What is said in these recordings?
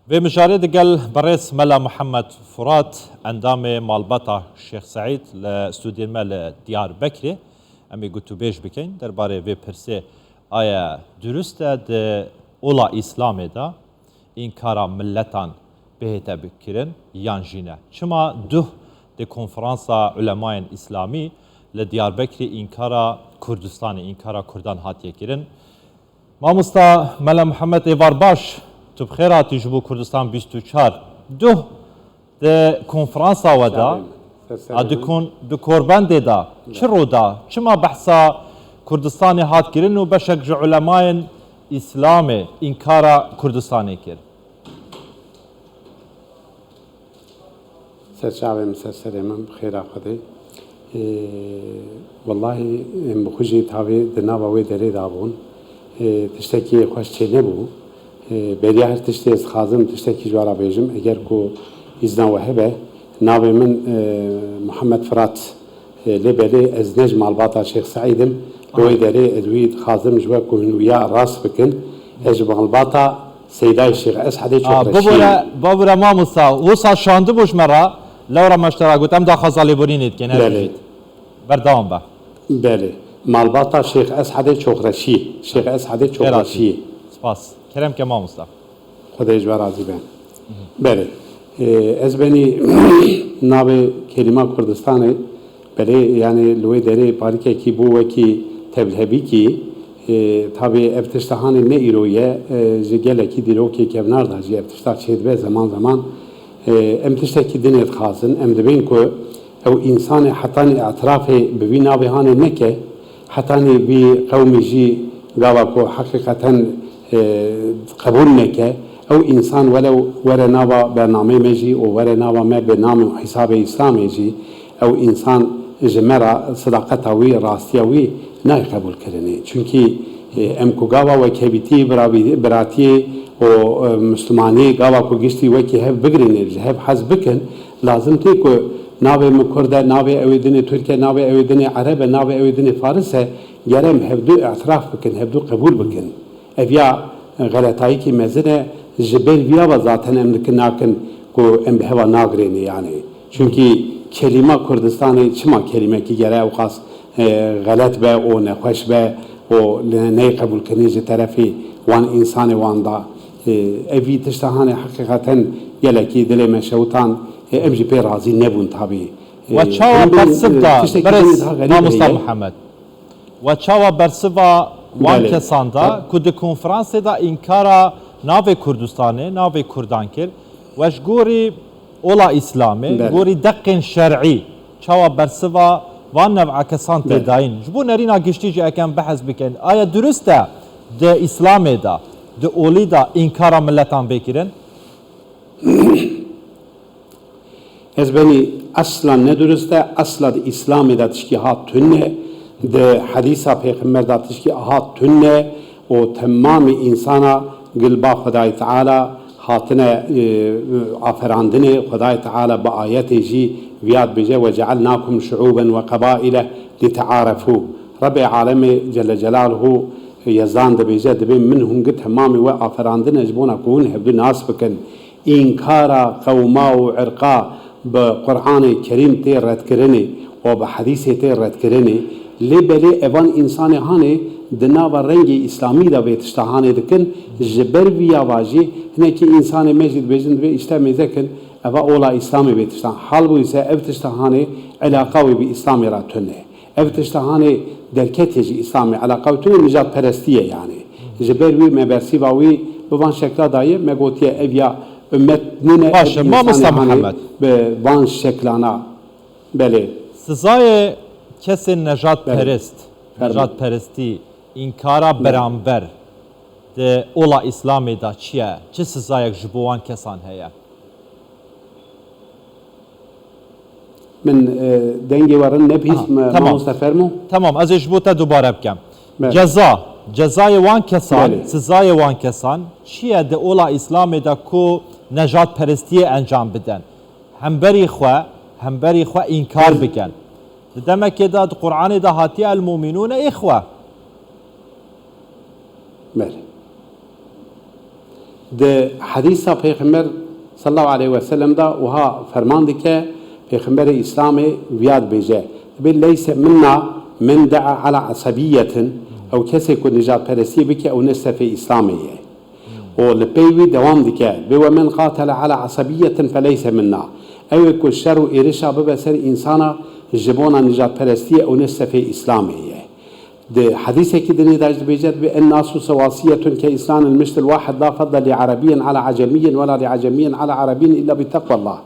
و مجارد گل برس ملا محمد فرات اندام مالباتا شیخ سعید لستودیو مل دیار بکری امی گوتو بیش بکن درباره و پرسه آیا درسته ده اولا اسلام دا این کارا ملتان بهتا بکرن یان جینه چما ده ده کنفرانسا علماء اسلامی لدیار بکری این کارا کردستان این کارا کردان هاتیه کرن مامستا ملا محمد ایوار باش تو بخیراتی جبو کردستان 24 ده ده کنفرانسا ودا دو کوربند دا چرو دا چما بحثا کردستان هات کرن و بشک جو علماء اسلام این کارا کردستانی کرد سرچاوم سرسرمم بخیر خدای والله بخوجی تاوی دناوی دری دابون تشتکی خوش چه نبود بری هر تشتی از خازم تشتکی جوارا بیجم اگر کو ایزنا وهبه ناوی من محمد فرات لبلی از نجم الباطا شیخ سعیدم روی دری ادوید خازم جوا کوهنویا راس بکن اجب الباطا سیدای شیخ اسحدی چوب رشید بابورا ما موسا وصا شانده بوش مرا لورا مشترا گوتم دا خازالی بورینید که بله بردام با بله مالباطا شیخ اسحدی چوب رشید شیخ اسحدی چوب رشید سپاس کرم که ما موسا خدای جوار راضی بین بله از بینی ناو کلمه کردستانه بله یعنی لوی دری پاریکه کی بو و کی تبلهبی کی tabi eftiştahani ne iroye jigele ki diro ki kevnar da ji eftiştah çedbe zaman zaman emtişteki dinet khasın em dibin ku ev insani hatani etrafı bi nabihani neke hatani bi kavmi ji gava ku hakikaten kabul neke ev insan welev were nava bername meji o were nava me be nam hesabı İslami ji ev insan jemera sadaqata wi rastiya wi نه قبول کردنی چونکی ام کو گاوا و کبیتی براتی و مسلمانی گاوا کو گشتی و کی هف بگرینی هف حز بکن لازم تی کو ناوی مکرده ناوی اویدنی ترکیه ناوی اویدنی عرب ناوی اویدنی فارس گرم هف دو اعتراف بکن هف دو قبول بکن اویا غلطایی کی مزنه جبل ویا و ذاتن ام نکن کو ام هوا ناگرینی یعنی چونکی کلمه کردستانی چما کلمه کی گره او خاص غلط به او نخوش به او نه قبول کنیج طرفی وان انسان وان دا اوی تشتهانه حقیقتا یلکی دل مشوتان امجی پی راضی نبون تابی و چاوا برسبدا برس نامستا محمد و چاوا برسبا وان کسان دا کد کنفرانس دا انکارا ناو کردستانه ناو کردان کر وش گوری اولا اسلامه گوری دقن شرعی چاوا برسبا وان نوع کسان تداین جبو نرینا گشتی جا اکن بحث بکن آیا درسته ده اسلام دا ده اولی دا انکارا ملتان بکرن؟ از بینی اصلا ندرسته اصلا ده اسلام دا تشکی هات تنه ده حدیثا پیغمبر دا تشکی هات تنه و تمام انسانا قلبا خدای تعالی هاتنه آفراندنه خدای تعالی با آیت جی وياد بجا وجعلناكم شعوبا وقبائل لتعارفوا رب عالم جل جلاله يزان دبيجا دبين منهم قد تمامي وافراندنا جبونا كون هبدو ناس بكن انكارا قوما وعرقا بقرآن الكريم تي رد كرني وبحديث تي رد كرني لبلي ايوان انسان هاني دنا ورنگي اسلامي دا بيتشتهاني دكن جبر بيا واجي هناكي انسان مجد بيجن بي اشتامي ذكن اوا اولا اسلامي بيتشتان حال بو ise eftiştahane alakavi bi İslami ratune eftiştahane derketeci İslami alakavi nicat perestiye yani jeberwi mebersi vawi bu şekla dair megotiye evya ümmetine başı Mustafa Muhammed be van şeklana beli sizay kesin necat perest necat peresti inkara beraber de ola İslami da çiye çi sizay jbuwan kesan heye من دنگی ورن نبیس مستفرمو تمام از اجبوتا دوباره بکم جزای وان کسان سزای وان کسان چیه ده اولا اسلام دا کو نجات پرستی انجام بدن همبری خو انکار بکن دمه که دا قرآن دا هاتی المؤمنون اخوه بله ده حديثا پیغمبر صلى الله عليه وسلم دا وها فرمان دكه پیغمبر اسلام وياد بيجه ليس منا من دعا على عصبية او كسي كو نجات پرستی بك او نستفي اسلامية ولبيوي دوام دكه بو من قاتل على عصبية فليس منا او كو شر إرشا ببسر انسانا جبونا نجات پرستی او نستفي اسلامية ده حديثة كده نداج بيجد بأن الناس سواسية كإسلام المشت الواحد لا فضل لعربي على عجمي ولا لعجمي على عربي إلا بتقوى الله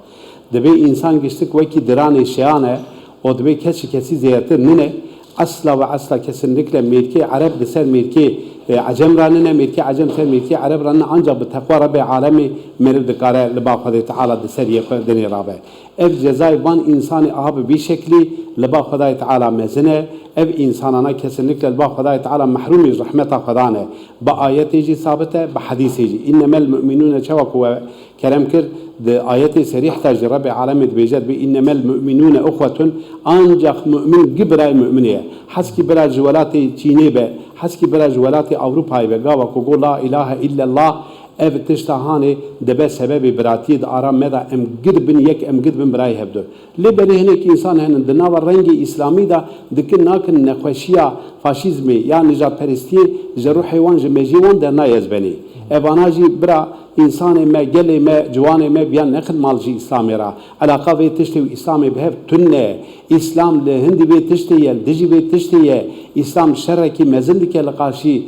ده بي إنسان قشتك وكي دراني شيانة ودبي كسي زيارتر ننه أصلا وأصلا كسن نكلا ميركي عرب بسر ميركي عجم راننا ميركي عجم سر ميركي عرب راننا أنجا بتقوى ربي عالمي مرد دكارة لبا خده تعالى دسر يقدني رابع اف جزای وان انسان آب بی شکلی لبا خدای تعالی مزنه اف انسانانا کسنک لبا خدای تعالی محروم رحمت خدانه با آیت جی ثابته با حدیث جی انما المؤمنون چوک و کلام کرد ده آیت صریح تاج رب عالم بیجد به انما المؤمنون اخوه انجخ مؤمن قبر المؤمنيه حسکی برا جولات چینی به حسکی برا جولات اروپای به گاوا کو لا اله الا الله ev tiştahane debe sebebi biratiyet aram meda em girbin yek em girbin biray hebdur lebeli hinek insan henin de nava rengi İslami da dikin nakin nekhoşiya faşizmi ya nijat peristi jeru hayvan jemejiwan der na yazbeni evanaji bira insan me gele me ciwane me biyan nekhil malji İslami ra alaka ve tişti İslami behev tünne İslam le hindi ve tişti yel diji ve tişti ye İslam şerreki mezindike laqaşi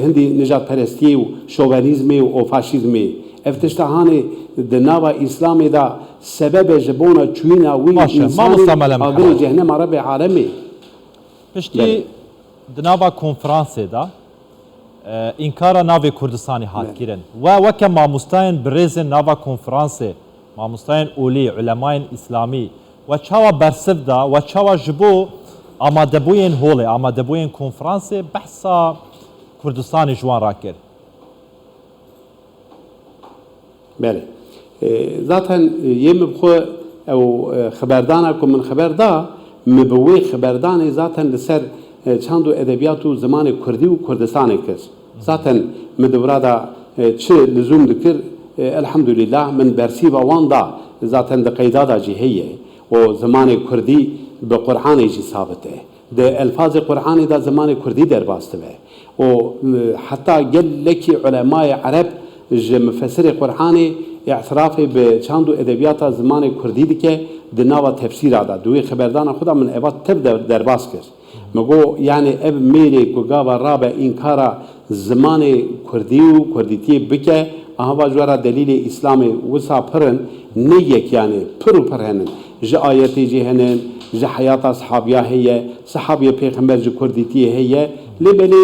hindi nijat peristi u şovenizmi u faşizmi eftiştahane de nava İslami da sebebe jibona çuyna wi insani agri cehennem arabi alemi pişti de nava konferansı da inkara navê Kurdistanê hat kirin ve weke mamostayên birêzên nava konferansê mamostayên olî ulemayên İslamî ve çawa bersiv da ve çawa ji bo amadebûyên holê amadebûyên konferansê behsa Kurdistanê ji wan rakir. Bele. Zaten yem bxwe ew xeberdana ku min xeber da me bi wê xeberdanê zaten li ser çand û edebiyat û zimanê Kurdî û Kurdistanê kir. Zaten me di burada çi lüzum dikir elhamdülillah min bersîva wan da zaten di qeyda da jî heye û zimanê Kurdî bi Qur'anê jî sabit e. De elfazê Qur'anê da zimanê Kurdî derbas dibe. û heta gelekî ulemayê Ereb ji mufessirê Qur'anê اعترافی به چند و ادبیات زمان کردی دیگه دنوا تفسیر آده دوی خبردان خدا من اوات تب در باز کرد مگو یعنی اب میری کو گاوا رابع این کارا زمان کردی و کردیتی بکه آها جوارا دلیل اسلام وسا پرن نیک یعنی پرو پرهنن ج آیتی جهنن ج حیات اصحابیا هیه صحابی پیغمبر ج کردیتی هیه لبلی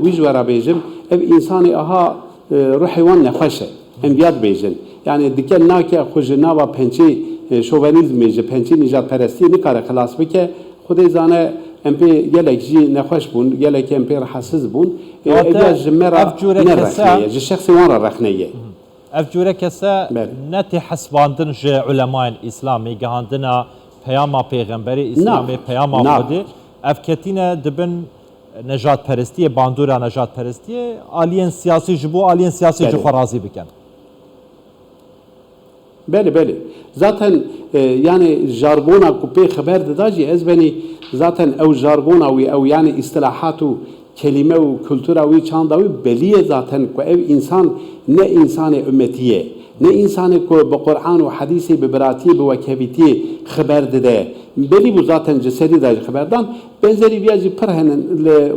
وی جوارا بیجم اب انسانی آها روحی وان نخوشه انبیات بیجن یعنی دیگه ناکه خوش نوا پنچی شوونیزمی ج پنچی نجات پرستی نکاره خلاص بکه خودی زانه امپی گلک جی نخوش بون گلک امپی حساس بون اگه جمره نرخنیه ج شخصی وان رخنیه افجوره کسا نتی حسباندن ج علماء اسلامی گهاندنا پیاما پیغمبری اسلامی پیاما خودی افکتینه دبن نجات پرستی باندورا نجات پرستی آلین سیاسی جبو آلین سیاسی جو خرازی بکن بله بله zaten yani jargona kupe haber dedaji ezbeni zaten ev jargona ve ev yani istilahatu kelime ve kültüra ve çandavi beliye zaten ku ev insan ne insanı ümmetiye ne insanı ku bu Kur'an ve hadisi bi birati bi vekabiti haber dede beli bu zaten cesedi de haberdan benzeri viyaji perhenen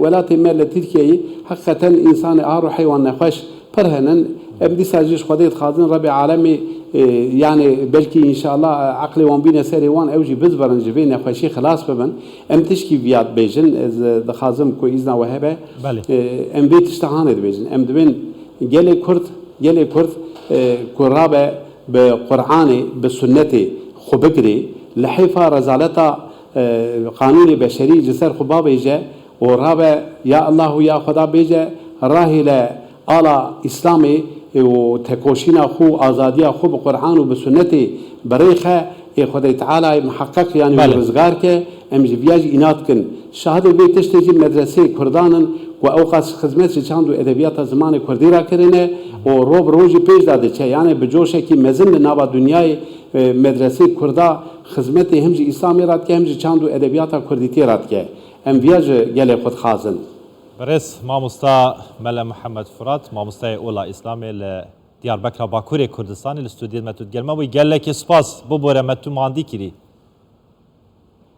velatı melle Türkiye'yi hakikaten insanı ağır hayvan nefeş perhenen emdi saciş khudayt khazin Rabbi alemi yani belki inşallah akli wan bine seri wan evji bizbaran jibe nefeşi خلاص beben em tişki viyat bejin da khazim ku izna ve hebe em bet iştahan edbejin em dibin gele Kurd kurabe be Kur'an'ı be sünneti khubekri لحيفا رزالتا قانون بشري جسر خبا بيجه ورابع يا الله يا خدا بيجه راهي لا على اسلامي وتكوشينا خو ازاديه خو بقران وبسنتي بريخه خدای تعالی محقق يعني رزگار که ام جویاج اینات کن شهادت به تشتیج مدرسه کردانن و او قاس خدمت چند و ادبیات زمان کردی را کرینه و روب روزی پیش داده چه یعنی بجوشه کی مزن نابا دنیای مدرسه کردا خدمت همجی اسلامی رات که همجی چند و ادبیات کردی تی رات که ام ویاج گله خود خازن برس ماموستا ملا محمد فرات ماموستای اولا اسلامی ل دیاربکر باکوری کردستان الاستودیو متود گرما و گله که سپاس ببوره متو ماندی کری